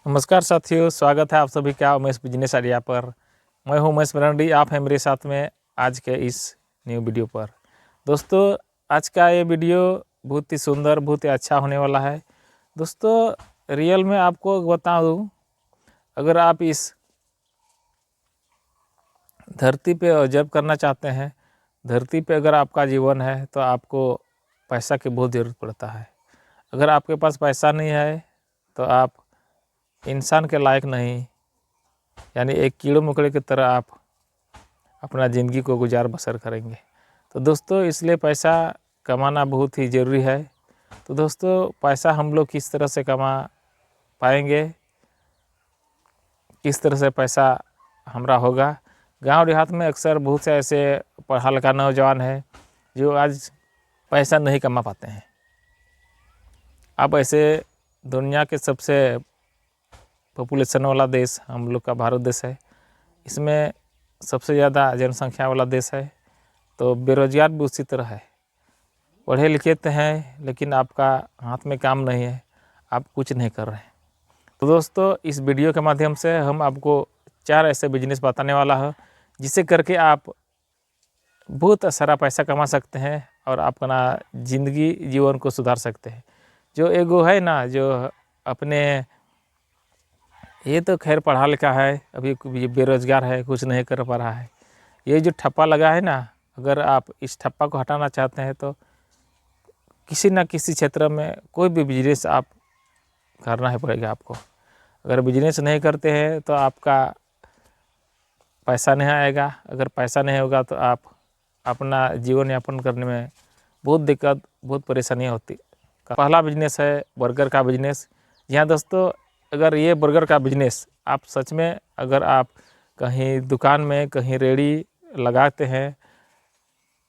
नमस्कार साथियों, स्वागत है आप सभी का उमेश बिजनेस आइडिया पर। मैं हूं उमेश मरांडी, आप हैं मेरे साथ में आज के इस न्यू वीडियो पर। दोस्तों, आज का ये वीडियो बहुत ही सुंदर, बहुत ही अच्छा होने वाला है। दोस्तों, रियल में आपको बता दूं, अगर आप इस धरती पे ऑब्जर्व करना चाहते हैं, धरती पे अगर आपका जीवन है तो आपको पैसा की बहुत ज़रूरत पड़ता है। अगर आपके पास पैसा नहीं है तो आप इंसान के लायक नहीं, यानी एक कीड़े मकोड़े की तरह आप अपना ज़िंदगी को गुजार बसर करेंगे। तो दोस्तों, इसलिए पैसा कमाना बहुत ही ज़रूरी है। तो दोस्तों, पैसा हम लोग किस तरह से कमा पाएंगे, किस तरह से पैसा हमारा होगा। गांव देहात में अक्सर बहुत से ऐसे पढ़ा लिखा नौजवान है जो आज पैसा नहीं कमा पाते हैं। अब ऐसे दुनिया के सबसे पॉपुलेशन वाला देश हम लोग का भारत देश है। इसमें सबसे ज़्यादा जनसंख्या वाला देश है। तो बेरोजगार भी उसी तरह है। पढ़े लिखे तो हैं लेकिन आपका हाथ में काम नहीं है, आप कुछ नहीं कर रहे हैं। तो दोस्तों, इस वीडियो के माध्यम से हम आपको 4 ऐसे बिजनेस बताने वाला है जिसे करके आप बहुत सारा पैसा कमा सकते हैं और अपना ज़िंदगी जीवन को सुधार सकते हैं। जो एगो है ना, जो अपने ये तो खैर पढ़ा लिखा है, अभी बेरोजगार है, कुछ नहीं कर पा रहा है। ये जो ठप्पा लगा है ना, अगर आप इस ठप्पा को हटाना चाहते हैं तो किसी न किसी क्षेत्र में कोई भी बिजनेस आप करना ही पड़ेगा आपको। अगर बिजनेस नहीं करते हैं तो आपका पैसा नहीं आएगा। अगर पैसा नहीं होगा तो आप अपना जीवन यापन करने में बहुत दिक्कत, बहुत परेशानियाँ होती। पहला बिजनेस है बर्गर का बिजनेस। जी हाँ दोस्तों, अगर ये बर्गर का बिजनेस आप सच में, अगर आप कहीं दुकान में, कहीं रेड़ी लगाते हैं,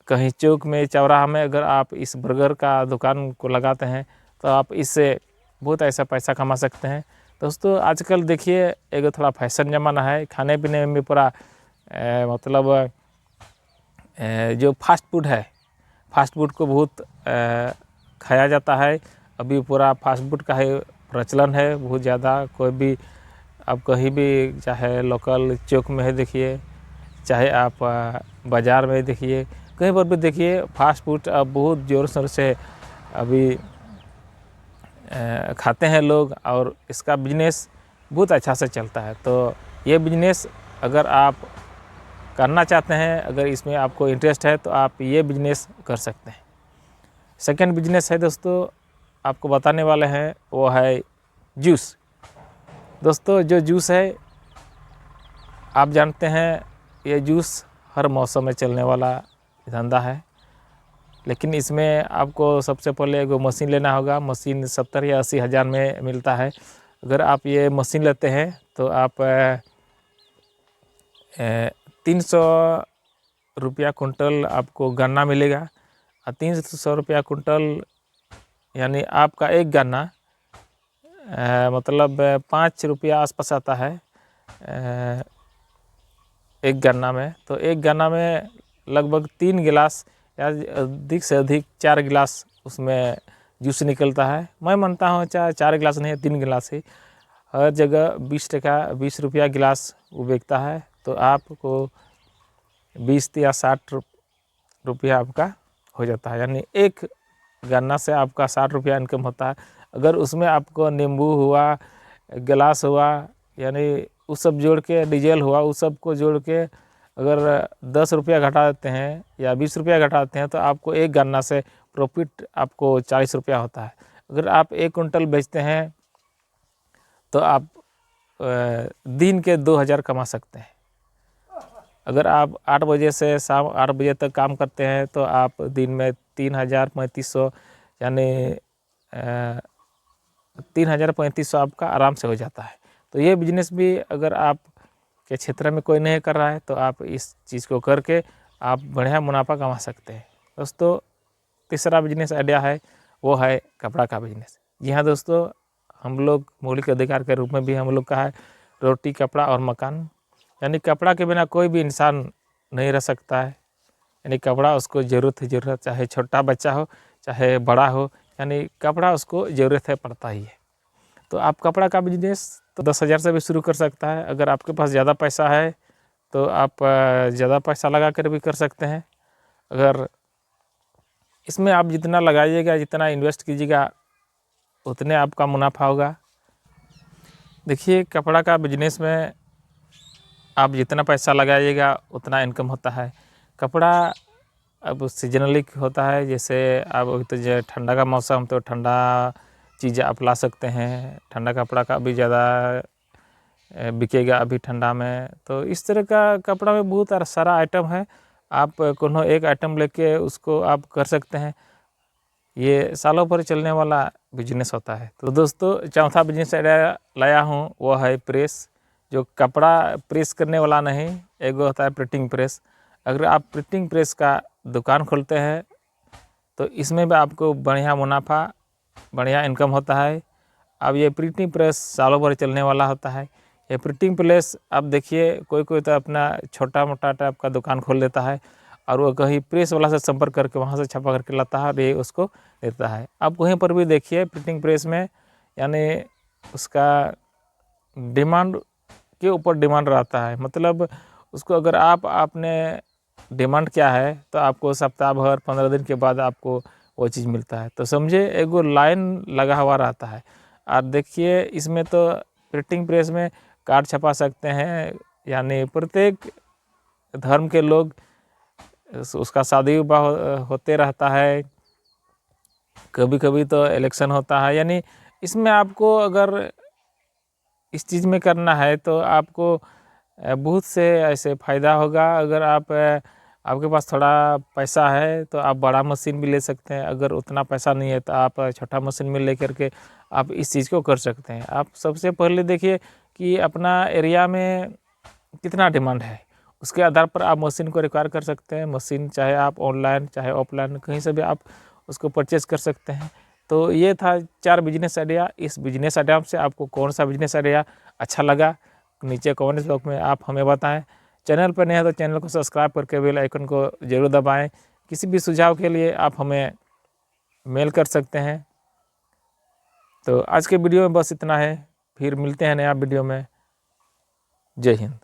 कहीं चौक में, चौराहा में अगर आप इस बर्गर का दुकान को लगाते हैं तो आप इससे बहुत ऐसा पैसा कमा सकते हैं। दोस्तों, आजकल देखिए एक थोड़ा फैशन ज़माना है, खाने पीने में पूरा मतलब जो फास्ट फूड है, फास्ट फूड को बहुत खाया जाता है। अभी पूरा फास्ट फूड का ही प्रचलन है बहुत ज़्यादा। कोई भी आप कहीं भी, चाहे लोकल चौक में है देखिए, चाहे आप बाज़ार में देखिए, कहीं पर भी देखिए, फास्ट फूड अब बहुत ज़ोर शोर से अभी खाते हैं लोग और इसका बिजनेस बहुत अच्छा से चलता है। तो ये बिजनेस अगर आप करना चाहते हैं, अगर इसमें आपको इंटरेस्ट है तो आप ये बिजनेस कर सकते हैं। सेकंड बिजनेस है दोस्तों, आपको बताने वाले हैं, वो है जूस। दोस्तों, जो जूस है आप जानते हैं, ये जूस हर मौसम में चलने वाला धंधा है। लेकिन इसमें आपको सबसे पहले एगो मशीन लेना होगा। मशीन 70 या 80 हज़ार में मिलता है। अगर आप ये मशीन लेते हैं तो आप 300 रुपया कुंटल आपको गन्ना मिलेगा। और 300 रुपया कुंटल यानी आपका एक गन्ना मतलब 5 रुपया आसपास आता है एक गन्ना में। तो एक गन्ना में लगभग 3 गिलास या अधिक से अधिक 4 गिलास उसमें जूस निकलता है। मैं मानता हूँ चाहे 4 गिलास नहीं, 3 गिलास ही। हर जगह 20 रुपया गिलास वो बेचता है। तो आपको 20 या 60 रुपया आपका हो जाता है, यानी एक गन्ना से आपका 60 रुपया इनकम होता है। अगर उसमें आपको नींबू हुआ, गिलास हुआ, यानी उस सब जोड़ के, डीजल हुआ, उस सब को जोड़ के अगर 10 रुपया घटा देते हैं या 20 रुपया घटा देते हैं तो आपको एक गन्ना से प्रॉफिट आपको 40 रुपया होता है। अगर आप 1 कुंटल बेचते हैं तो आप दिन के 2000 कमा सकते हैं। अगर आप 8 बजे से शाम 8 बजे तक काम करते हैं तो आप दिन में 3000 3500, यानी 3000 3500 आपका आराम से हो जाता है। तो ये बिजनेस भी अगर आप के क्षेत्र में कोई नहीं कर रहा है तो आप इस चीज़ को करके आप बढ़िया मुनाफा कमा सकते हैं। दोस्तों, तीसरा बिजनेस आइडिया है, वो है कपड़ा का बिजनेस। जी हाँ दोस्तों, हम लोग मौलिक अधिकार के रूप में भी हम लोग का है रोटी, कपड़ा और मकान। यानी कपड़ा के बिना कोई भी इंसान नहीं रह सकता है। यानी कपड़ा उसको ज़रूरत ही ज़रूरत, चाहे छोटा बच्चा हो चाहे बड़ा हो, यानी कपड़ा उसको ज़रूरत है, पड़ता ही है। तो आप कपड़ा का बिजनेस तो 10,000 से भी शुरू कर सकता है। अगर आपके पास ज़्यादा पैसा है तो आप ज़्यादा पैसा लगा कर भी कर सकते हैं। अगर इसमें आप जितना लगाइएगा, जितना इन्वेस्ट कीजिएगा, उतने आपका मुनाफा होगा। देखिए, कपड़ा का बिजनेस में आप जितना पैसा लगाइएगा उतना इनकम होता है। कपड़ा अब सीजनली होता है, जैसे अब अभी तो जो ठंडा का मौसम, तो ठंडा चीज़ें आप ला सकते हैं। ठंडा कपड़ा का भी ज़्यादा बिकेगा अभी ठंडा में। तो इस तरह का कपड़ा में बहुत सारा आइटम है, आप कोनो एक आइटम लेके उसको आप कर सकते हैं। ये सालों भर चलने वाला बिजनेस होता है। तो दोस्तों, चौथा बिजनेस आइडिया लाया हूँ, वो है प्रेस। जो कपड़ा प्रेस करने वाला नहीं, एक होता है प्रिंटिंग प्रेस। अगर आप प्रिंटिंग प्रेस का दुकान खोलते हैं तो इसमें भी आपको बढ़िया मुनाफा, बढ़िया इनकम होता है। अब ये प्रिंटिंग प्रेस सालों भर चलने वाला होता है। ये प्रिंटिंग प्रेस आप देखिए, कोई तो अपना छोटा मोटा टाइप का दुकान खोल लेता है और वो कहीं प्रेस वाला से संपर्क करके वहाँ से छपा करके लाता है और ये उसको देता है। आप कहीं पर भी देखिए प्रिंटिंग प्रेस में, यानी उसका डिमांड के ऊपर डिमांड रहता है। मतलब उसको अगर आपने डिमांड क्या है तो आपको सप्ताह भर 15 दिन के बाद आपको वो चीज़ मिलता है। तो समझे, एगो लाइन लगा हुआ रहता है। और देखिए, इसमें तो प्रिंटिंग प्रेस में कार्ड छपा सकते हैं, यानी प्रत्येक धर्म के लोग, उसका शादी विवाह होते रहता है, कभी कभी तो इलेक्शन होता है। यानी इसमें आपको अगर इस चीज़ में करना है तो आपको बहुत से ऐसे फ़ायदा होगा। अगर आपके पास थोड़ा पैसा है तो आप बड़ा मशीन भी ले सकते हैं। अगर उतना पैसा नहीं है तो आप छोटा मशीन में लेकर के आप इस चीज़ को कर सकते हैं। आप सबसे पहले देखिए कि अपना एरिया में कितना डिमांड है, उसके आधार पर आप मशीन को रिक्वायर कर सकते हैं। मशीन चाहे आप ऑनलाइन चाहे ऑफलाइन कहीं से भी आप उसको परचेज कर सकते हैं। तो ये था 4 बिजनेस आइडिया। इस बिजनेस आइडिया से आपको कौन सा बिजनेस आइडिया अच्छा लगा, नीचे कमेंट बॉक्स में आप हमें बताएं। चैनल पर नए हैं तो चैनल को सब्सक्राइब करके बेल आइकन को जरूर दबाएं। किसी भी सुझाव के लिए आप हमें मेल कर सकते हैं। तो आज के वीडियो में बस इतना है, फिर मिलते हैं नया वीडियो में। जय हिंद।